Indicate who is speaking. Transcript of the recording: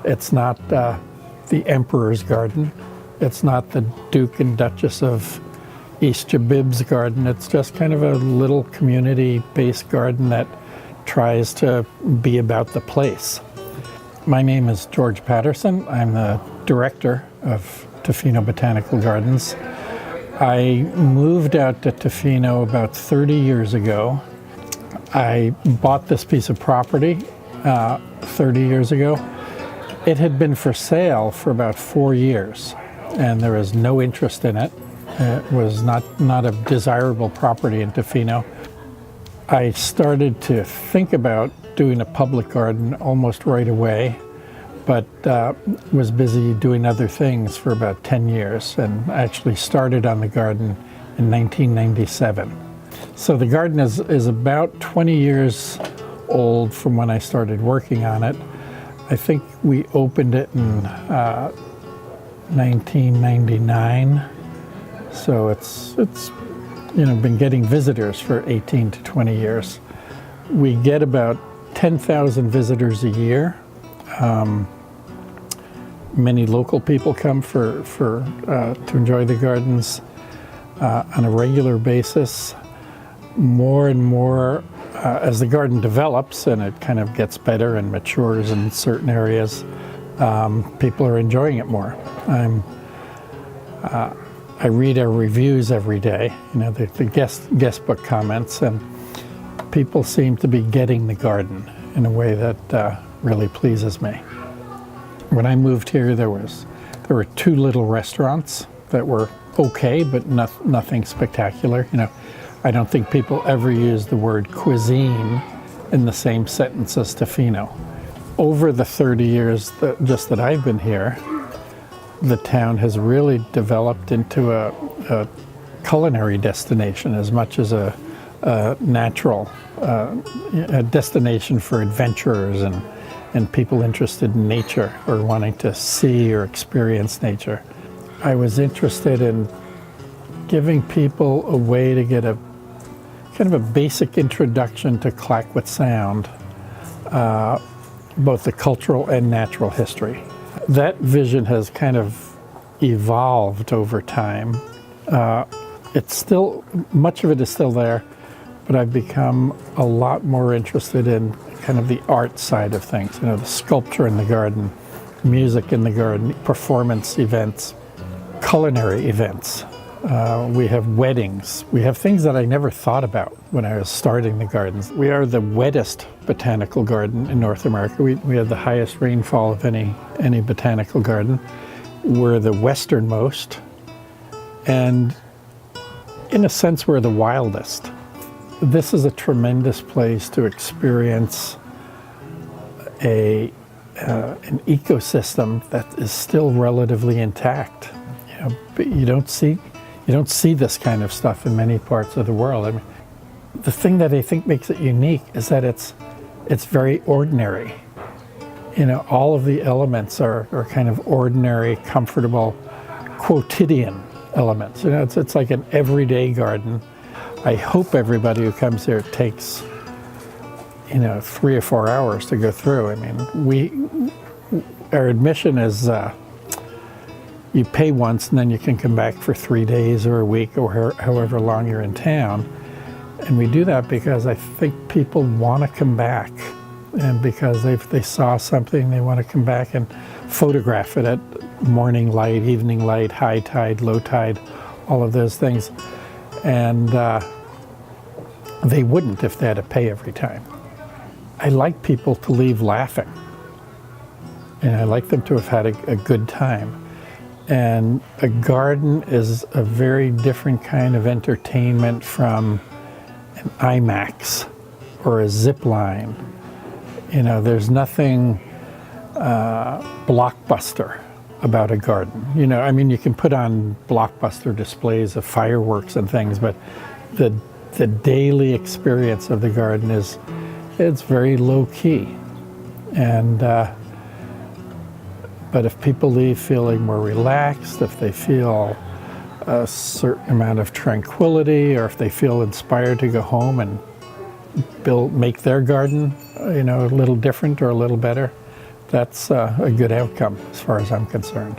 Speaker 1: It's not the Emperor's garden. It's not the Duke and Duchess of East Jabib's garden. It's just kind of a little community-based garden that tries to be about the place. My name is George Patterson. I'm the director of Tofino Botanical Gardens. I moved out to Tofino about 30 years ago. I bought this piece of property 30 years ago. It had been for sale for about 4 years, and there was no interest in it. It was not a desirable property in Tofino. I started to think about doing a public garden almost right away, but was busy doing other things for about 10 years, and actually started on the garden in 1997. So the garden is about 20 years old from when I started working on it. I think we opened it in 1999, so it's been getting visitors for 18 to 20 years. We get about 10,000 visitors a year. Many local people come to enjoy the gardens on a regular basis. More and more, as the garden develops and it kind of gets better and matures in certain areas, people are enjoying it more. I read our reviews every day, the guest book comments, and people seem to be getting the garden in a way that really pleases me. When I moved here, there were 2 little restaurants that were okay, but nothing spectacular. I don't think people ever use the word cuisine in the same sentence as Tofino. Over the 30 years that I've been here, the town has really developed into a culinary destination as much as a natural a destination for adventurers and people interested in nature or wanting to see or experience nature. I was interested in giving people a way to get a kind of a basic introduction to Clayoquot Sound, both the cultural and natural history. That vision has kind of evolved over time. It's still, much of it is still there, but I've become a lot more interested in kind of the art side of things, the sculpture in the garden, music in the garden, performance events, culinary events. We have weddings. We have things that I never thought about when I was starting the gardens. We are the wettest botanical garden in North America. We have the highest rainfall of any botanical garden. We're the westernmost, and in a sense, we're the wildest. This is a tremendous place to experience an ecosystem that is still relatively intact. But you don't see this kind of stuff in many parts of the world. I mean, the thing that I think makes it unique is that it's very ordinary. All of the elements are kind of ordinary, comfortable, quotidian elements. It's like an everyday garden. I hope everybody who comes here takes 3 or 4 hours to go through. I mean, our admission is you pay once and then you can come back for 3 days or a week or however long you're in town. And we do that because I think people want to come back, and because they saw something, they want to come back and photograph it at morning light, evening light, high tide, low tide, all of those things. And they wouldn't if they had to pay every time. I like people to leave laughing, and I like them to have had a good time. And a garden is a very different kind of entertainment from an IMAX or a zip line. There's nothing blockbuster about a garden. I mean, you can put on blockbuster displays of fireworks and things, but the daily experience of the garden it's very low key. And but if people leave feeling more relaxed, if they feel a certain amount of tranquility, or if they feel inspired to go home and make their garden, a little different or a little better, that's a good outcome as far as I'm concerned.